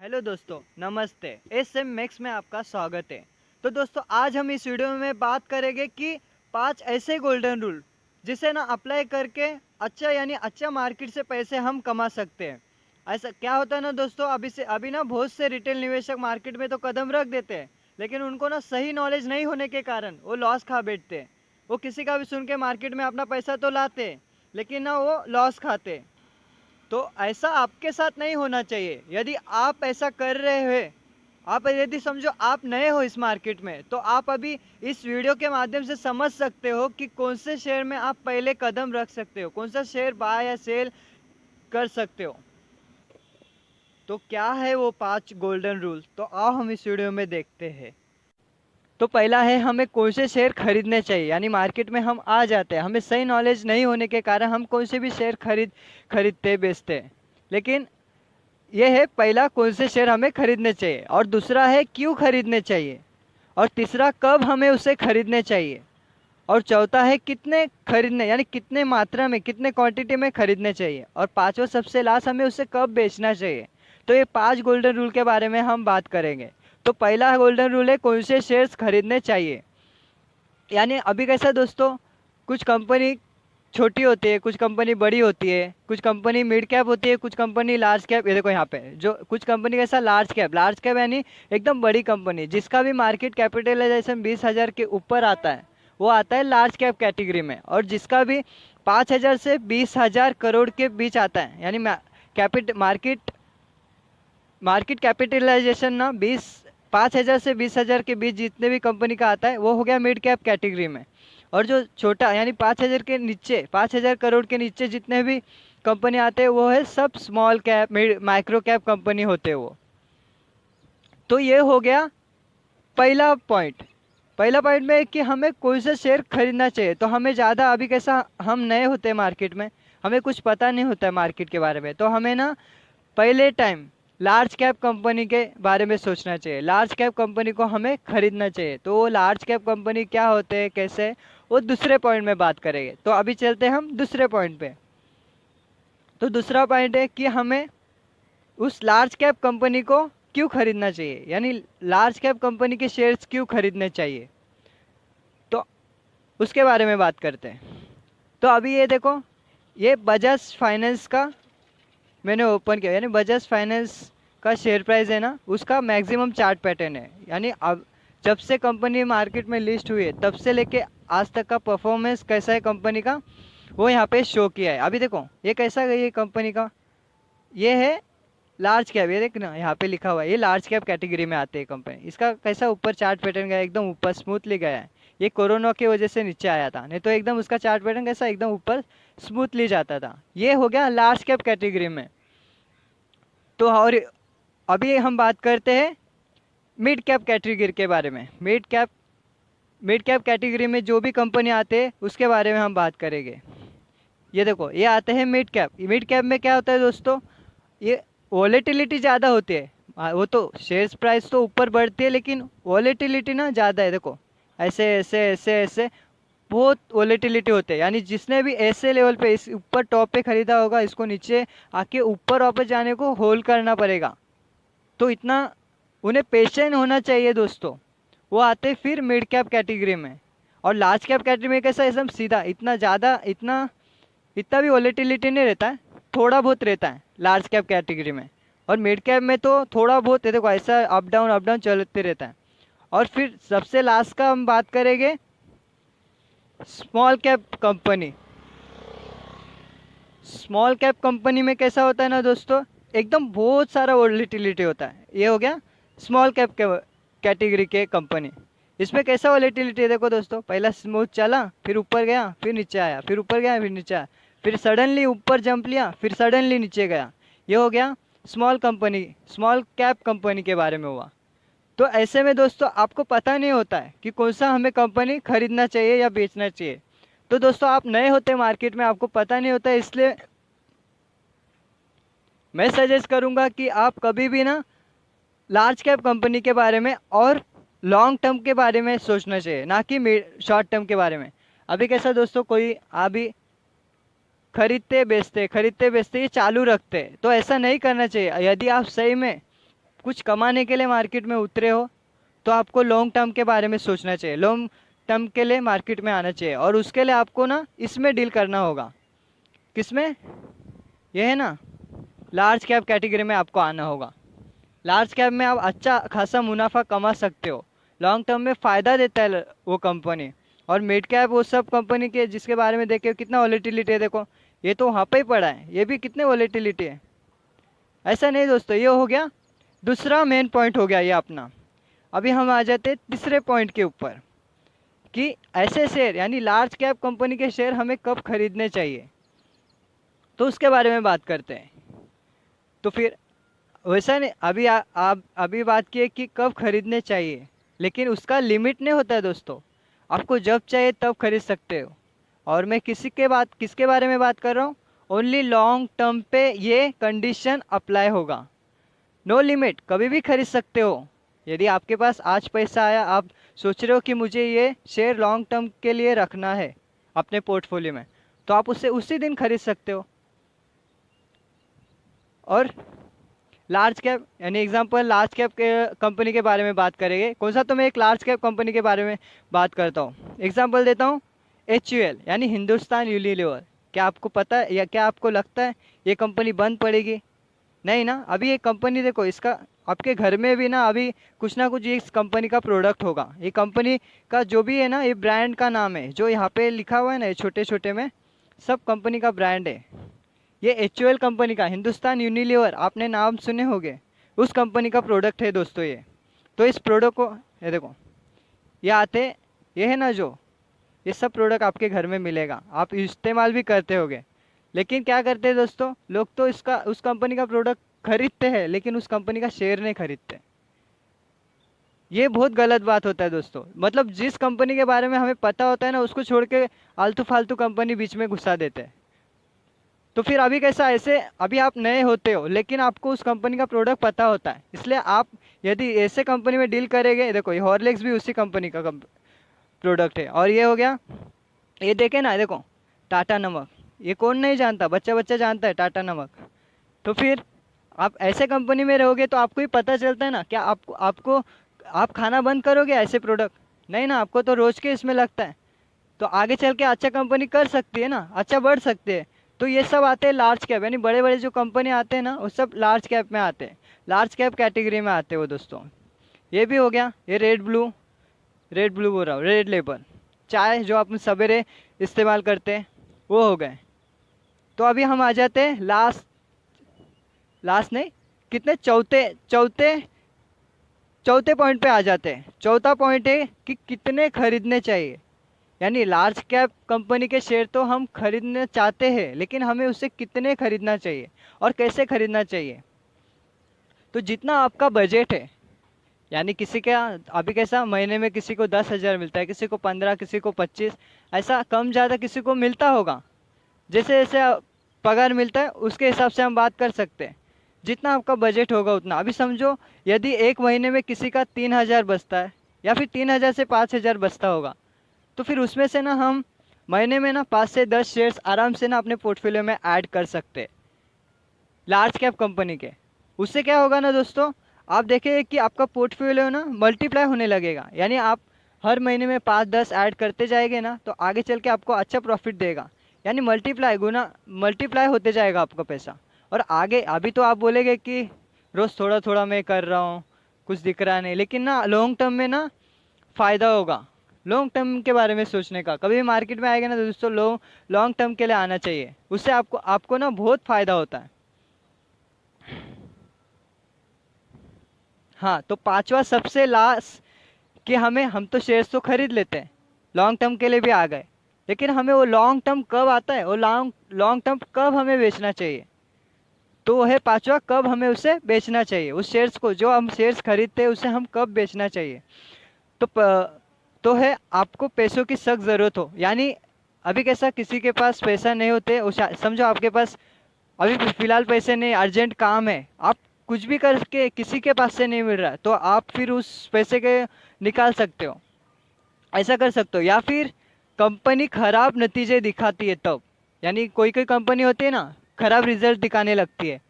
Hello दोस्तों, नमस्ते। S M max में आपका स्वागत है। तो दोस्तों, आज हम इस वीडियो में बात करेंगे कि 5 ऐसे गोल्डन रूल जिसे ना अप्लाई करके अच्छा मार्केट से पैसे हम कमा सकते हैं। ऐसा क्या होता है ना दोस्तों, अभी ना बहुत से रिटेल निवेशक मार्केट में तो कदम रख देते हैं, लेकिन उनको ना सही नॉलेज नहीं होने के कारण वो लॉस खा बैठते हैं। वो किसी का भी सुन के मार्केट में अपना पैसा तो लाते हैं, लेकिन ना वो लॉस खाते हैं। तो ऐसा आपके साथ नहीं होना चाहिए। यदि आप ऐसा कर रहे हैं, आप यदि समझो आप नए हो इस मार्केट में, तो आप अभी इस वीडियो के माध्यम से समझ सकते हो कि कौन से शेयर में आप पहले कदम रख सकते हो, कौन सा शेयर बाय या सेल कर सकते हो। तो क्या है वो 5 गोल्डन रूल, तो आओ हम इस वीडियो में देखते हैं। तो पहला है, हमें कौन से शेयर खरीदने चाहिए। यानी मार्केट में हम आ जाते हैं, हमें सही नॉलेज नहीं होने के कारण हम कौन से भी शेयर खरीदते बेचते हैं। लेकिन ये है पहला, कौन से शेयर हमें खरीदने चाहिए, और दूसरा है क्यों खरीदने चाहिए, और तीसरा कब हमें उसे खरीदने चाहिए, और चौथा है कितने खरीदने, यानी कितने मात्रा में, कितने क्वांटिटी में खरीदने चाहिए, और पांचवा सबसे लास्ट, हमें उसे कब बेचना चाहिए। तो ये 5 गोल्डन रूल के बारे में हम बात करेंगे। तो पहला गोल्डन रूल है, कौन से शेयर्स खरीदने चाहिए। यानी अभी कैसा दोस्तों, कुछ कंपनी छोटी होती है, कुछ कंपनी बड़ी होती है, कुछ कंपनी मिड कैप होती है, कुछ कंपनी लार्ज कैप। ये देखो यहाँ पे जो कुछ कंपनी कैसा लार्ज कैप यानी एकदम बड़ी कंपनी जिसका भी मार्केट कैपिटलाइजेशन 20,000 के ऊपर आता है, वो आता है लार्ज कैप कैटेगरी में। और जिसका भी 5,000 से 20,000 करोड़ के बीच आता है, यानी कैपिट मार्केट मार्केट कैपिटलाइजेशन ना 5,000 से 20,000 के बीच जितने भी कंपनी का आता है, वो हो गया मिड कैप कैटेगरी में। और जो छोटा यानी 5,000 के नीचे, 5,000 करोड़ के नीचे जितने भी कंपनी आते हैं, वो है सब small cap micro cap company होते हैं वो। तो ये हो गया पहला पॉइंट। पहला पॉइंट में है कि हमें कौन सा शेयर खरीदना चाहिए। तो हमें ज़्यादा अभी कैसा, हम नए होते हैं मार्केट में, हमें कुछ पता नहीं होता है मार्केट के बारे में, तो हमें ना पहले टाइम लार्ज कैप कंपनी के बारे में सोचना चाहिए, लार्ज कैप कंपनी को हमें खरीदना चाहिए। तो वो लार्ज कैप कंपनी क्या होते हैं, कैसे, वो दूसरे पॉइंट में बात करेंगे। तो अभी चलते हैं हम दूसरे पॉइंट पे। तो दूसरा पॉइंट है कि हमें उस लार्ज कैप कंपनी को क्यों खरीदना चाहिए, यानी लार्ज कैप कंपनी के शेयर्स क्यों खरीदने चाहिए। तो उसके बारे में बात करते हैं। तो अभी ये देखो, ये बजाज फाइनेंस का मैंने ओपन किया, यानी बजाज फाइनेंस का शेयर प्राइस है ना, उसका मैक्सिमम चार्ट पैटर्न है। यानी अब जब से कंपनी मार्केट में लिस्ट हुई है, तब से लेके आज तक का परफॉर्मेंस कैसा है कंपनी का, वो यहाँ पे शो किया है। अभी देखो ये कैसा है, ये कंपनी का, ये है लार्ज कैप। ये देख ना, यहाँ पे लिखा हुआ है, ये लार्ज कैप कैटेगरी में आते हैं कंपनी। इसका कैसा ऊपर चार्ट पैटर्न गया, एकदम ऊपर स्मूथली गया है। ये कोरोना की वजह से नीचे आया था, नहीं तो एकदम उसका चार्ट पैटर्न कैसा एकदम ऊपर स्मूथली जाता था। ये हो गया लार्ज कैप कैटेगरी में। तो और अभी हम बात करते हैं मिड कैप कैटेगरी के बारे में। मिड कैप कैटेगरी में जो भी कंपनी आते हैं उसके बारे में हम बात करेंगे। ये देखो, ये आते हैं मिड कैप। मिड कैप में क्या होता है दोस्तों, ये वॉलेटिलिटी ज़्यादा होती है। वो तो शेयर्स प्राइस तो ऊपर बढ़ती है, लेकिन वॉलेटिलिटी ना ज़्यादा है। देखो ऐसे ऐसे ऐसे ऐसे बहुत वॉलेटिलिटी होते हैं। यानी जिसने भी ऐसे लेवल पे, इस ऊपर टॉप पे खरीदा होगा, इसको नीचे आके ऊपर वापस जाने को होल्ड करना पड़ेगा। तो इतना उन्हें पेशेंट होना चाहिए दोस्तों। वो आते फिर मिड कैप कैटेगरी में। और लार्ज कैप कैटेगरी में कैसा, एकदम सीधा, इतना ज़्यादा, इतना भी वॉलेटिलिटी नहीं रहता है, थोड़ा बहुत रहता है लार्ज कैप कैटेगरी में। और मिड कैप में तो थोड़ा बहुत है, देखो ऐसा अप डाउन चलते रहता है। और फिर सबसे लास्ट का हम बात करेंगे small cap company. Small cap company में कैसा होता है ना दोस्तों, एकदम बहुत सारा वॉलेटिलिटी होता है। ये हो गया स्मॉल कैप कैटेगरी के कंपनी। इसमें कैसा वॉलेटिलिटी है, देखो दोस्तों, पहला स्मूथ चला, फिर ऊपर गया, फिर नीचे आया, फिर ऊपर गया, फिर नीचे आया, फिर सडनली ऊपर जंप लिया, फिर सडनली नीचे गया। ये हो गया स्मॉल कैप कंपनी के बारे में हुआ। तो ऐसे में दोस्तों आपको पता नहीं होता है कि कौन सा हमें कंपनी खरीदना चाहिए या बेचना चाहिए। तो दोस्तों आप नए होते हैं मार्केट में, आपको पता नहीं होता है, इसलिए मैं सजेस्ट करूंगा कि आप कभी भी ना लार्ज कैप कंपनी के बारे में और लॉन्ग टर्म के बारे में सोचना चाहिए, ना कि शॉर्ट टर्म के बारे में। अभी कैसा दोस्तों, कोई अभी खरीदते बेचते ये चालू रखते हैं, तो ऐसा नहीं करना चाहिए। यदि आप सही में कुछ कमाने के लिए मार्केट में उतरे हो तो आपको लॉन्ग टर्म के बारे में सोचना चाहिए, लॉन्ग टर्म के लिए मार्केट में आना चाहिए। और उसके लिए आपको ना इसमें डील करना होगा। किसमें? ये है ना, लार्ज कैप कैटेगरी में आपको आना होगा। लार्ज कैप में आप अच्छा खासा मुनाफा कमा सकते हो, लॉन्ग टर्म में फ़ायदा देता है वो कंपनी। और मिड कैप वो सब कंपनी के जिसके बारे में देखे कितना वॉलेटिलिटी है, देखो ये तो वहाँ पे ही पड़ा है, ये भी कितने वॉलेटिलिटी है। ऐसा नहीं दोस्तों, ये हो गया दूसरा मेन पॉइंट हो गया ये अपना। अभी हम आ जाते हैं तीसरे पॉइंट के ऊपर कि ऐसे शेयर यानी लार्ज कैप कंपनी के शेयर हमें कब खरीदने चाहिए, तो उसके बारे में बात करते हैं। तो फिर वैसा नहीं, अभी आप अभी बात किए कि कब खरीदने चाहिए, लेकिन उसका लिमिट नहीं होता है दोस्तों। आपको जब चाहिए तब खरीद सकते हो। और मैं किसके बारे में बात कर रहा हूँ? ओनली लॉन्ग टर्म पे ये कंडीशन अप्लाई होगा। नो लिमिट, कभी भी खरीद सकते हो। यदि आपके पास आज पैसा आया, आप सोच रहे हो कि मुझे ये शेयर लॉन्ग टर्म के लिए रखना है अपने पोर्टफोलियो में, तो आप उससे उसी दिन खरीद सकते हो। और लार्ज कैप यानी एग्जांपल लार्ज कैप के कंपनी के बारे में बात करेंगे। कौन सा? तो मैं एक लार्ज कैप कंपनी के बारे में बात करता हूँ। एग्जांपल देता हूँ, HUL यानी हिंदुस्तान यूनिलीवर। क्या आपको पता है या क्या आपको लगता है ये कंपनी बंद पड़ेगी? नहीं ना। अभी ये कंपनी देखो, इसका आपके घर में भी ना अभी कुछ ना कुछ इस कंपनी का प्रोडक्ट होगा। ये कंपनी का जो भी है ना, ये ब्रांड का नाम है जो यहाँ पे लिखा हुआ है ना, ये छोटे छोटे में सब कंपनी का ब्रांड है। ये HUL कंपनी का, हिंदुस्तान यूनिलीवर, आपने नाम सुने होंगे, उस कंपनी का प्रोडक्ट है दोस्तों ये। तो इस प्रोडक्ट को ये देखो, ये आते, ये है ना जो, ये सब प्रोडक्ट आपके घर में मिलेगा, आप इस्तेमाल भी करते होगे। लेकिन क्या करते हैं दोस्तों, लोग तो इसका उस कंपनी का प्रोडक्ट खरीदते हैं लेकिन उस कंपनी का शेयर नहीं खरीदते। ये बहुत गलत बात होता है दोस्तों। मतलब जिस कंपनी के बारे में हमें पता होता है ना, उसको छोड़ के आलतू फालतू कंपनी बीच में घुसा देते हैं। तो फिर अभी कैसा, ऐसे अभी आप नए होते हो लेकिन आपको उस कंपनी का प्रोडक्ट पता होता है, इसलिए आप यदि ऐसे कंपनी में डील करेंगे, देखो ये हॉर्लिक्स भी उसी कंपनी का प्रोडक्ट है। और ये हो गया, ये देखे ना, देखो टाटा नमक, ये कौन नहीं जानता, बच्चा बच्चा जानता है टाटा नमक। तो फिर आप ऐसे कंपनी में रहोगे तो आपको ही पता चलता है ना। क्या आपको आपको आप खाना बंद करोगे ऐसे प्रोडक्ट? नहीं ना, आपको तो रोज के इसमें लगता है। तो आगे चल के अच्छा कंपनी कर सकती है ना, अच्छा बढ़ सकती है। तो ये सब आते हैं लार्ज कैप, यानी बड़े बड़े जो कंपनी आते हैं ना, वो सब लार्ज कैप में आते हैं, लार्ज कैप कैटेगरी में आते हैं वो दोस्तों। ये भी हो गया। ये रेड ब्लू बोल रहा हूँ, रेड लेबल चाय जो आप सवेरे इस्तेमाल करते हैं, वो हो गए। तो अभी हम आ जाते हैं लास्ट लास्ट नहीं, कितने, चौथे चौथे चौथे पॉइंट पे आ जाते हैं। चौथा पॉइंट है कि कितने खरीदने चाहिए। यानी लार्ज कैप कंपनी के शेयर तो हम खरीदना चाहते हैं, लेकिन हमें उससे कितने खरीदना चाहिए और कैसे खरीदना चाहिए। तो जितना आपका बजट है, यानी किसी का अभी कैसा, महीने में किसी को 10,000 मिलता है, किसी को 15, किसी को 25, ऐसा कम ज़्यादा किसी को मिलता होगा। जैसे जैसे पगार मिलता है उसके हिसाब से हम बात कर सकते हैं। जितना आपका बजट होगा उतना। अभी समझो यदि एक महीने में किसी का 3,000 बचता है या फिर 3,000 से 5,000 बचता होगा, तो फिर उसमें से ना हम महीने में ना 5 से 10 शेयर्स आराम से ना अपने पोर्टफोलियो में ऐड कर सकते हैं लार्ज कैप कंपनी के। उससे क्या होगा ना दोस्तों, आप देखेंगे कि आपका पोर्टफोलियो ना मल्टीप्लाई होने लगेगा। यानी आप हर महीने में 5-10 ऐड करते जाएंगे ना, तो आगे चल के आपको अच्छा प्रॉफिट देगा। यानी मल्टीप्लाई होते जाएगा आपका पैसा। और आगे अभी तो आप बोलेंगे कि रोज़ थोड़ा थोड़ा मैं कर रहा हूँ, कुछ दिख रहा नहीं, लेकिन ना लॉन्ग टर्म में ना फ़ायदा होगा। लॉन्ग टर्म के बारे में सोचने का, कभी भी मार्केट में आएगा ना तो दोस्तों लॉन्ग टर्म के लिए आना चाहिए। उससे आपको आपको ना बहुत फ़ायदा होता है। हाँ, तो पांचवा सबसे लास्ट कि हम तो शेयर्स तो खरीद लेते हैं, लॉन्ग टर्म के लिए भी आ गए, लेकिन हमें वो लॉन्ग टर्म कब आता है, वो लॉन्ग लॉन्ग टर्म कब हमें बेचना चाहिए। तो वो है पांचवा, कब हमें उसे बेचना चाहिए, उस शेयर्स को, जो हम शेयर्स खरीदते हैं उसे हम कब बेचना चाहिए। तो तो है आपको पैसों की सख्त ज़रूरत हो। यानी अभी कैसा, किसी के पास पैसा नहीं होते, समझो आपके पास अभी फिलहाल पैसे नहीं, अर्जेंट काम है, आप कुछ भी करके किसी के पास से नहीं मिल रहा है, तो आप फिर उस पैसे के निकाल सकते हो, ऐसा कर सकते हो। या फिर कंपनी खराब नतीजे दिखाती है तब, यानी कोई कोई कंपनी होती है ना, खराब रिजल्ट दिखाने लगती है,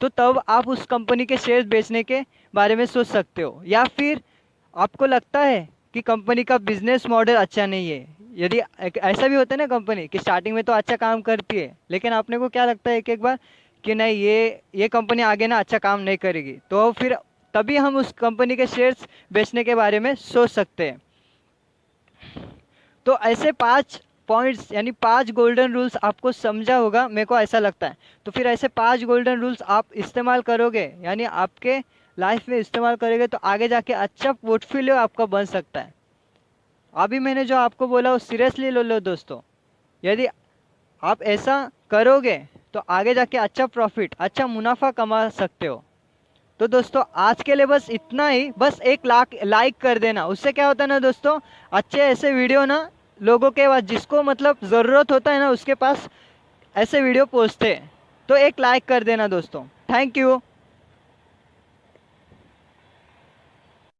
तो तब आप उस कंपनी के शेयर्स बेचने के बारे में सोच सकते हो। या फिर आपको लगता है कि कंपनी का बिजनेस मॉडल अच्छा नहीं है, यदि ऐसा भी होता है ना कंपनी कि स्टार्टिंग में तो अच्छा काम करती है लेकिन आपने को क्या लगता है एक एक बार कि नहीं ये कंपनी आगे ना अच्छा काम नहीं करेगी, तो फिर तभी हम उस कंपनी के शेयर्स बेचने के बारे में सोच सकते हैं। तो ऐसे 5 पॉइंट्स यानी 5 गोल्डन रूल्स आपको समझा होगा, मेरे को ऐसा लगता है। तो फिर ऐसे 5 गोल्डन रूल्स आप इस्तेमाल करोगे यानी आपके लाइफ में इस्तेमाल करोगे तो आगे जाके अच्छा पोर्टफोलियो आपका बन सकता है। अभी मैंने जो आपको बोला वो सीरियसली ले लो दोस्तों। यदि आप ऐसा करोगे तो आगे जाके अच्छा प्रॉफिट, अच्छा मुनाफा कमा सकते हो। तो दोस्तों आज के लिए बस इतना ही। बस 1 लाख लाइक कर देना, उससे क्या होता है ना दोस्तों, अच्छे ऐसे वीडियो ना लोगों के पास, जिसको मतलब ज़रूरत होता है ना उसके पास ऐसे वीडियो पहुंचते हैं। तो 1 लाइक कर देना दोस्तों। Thank you.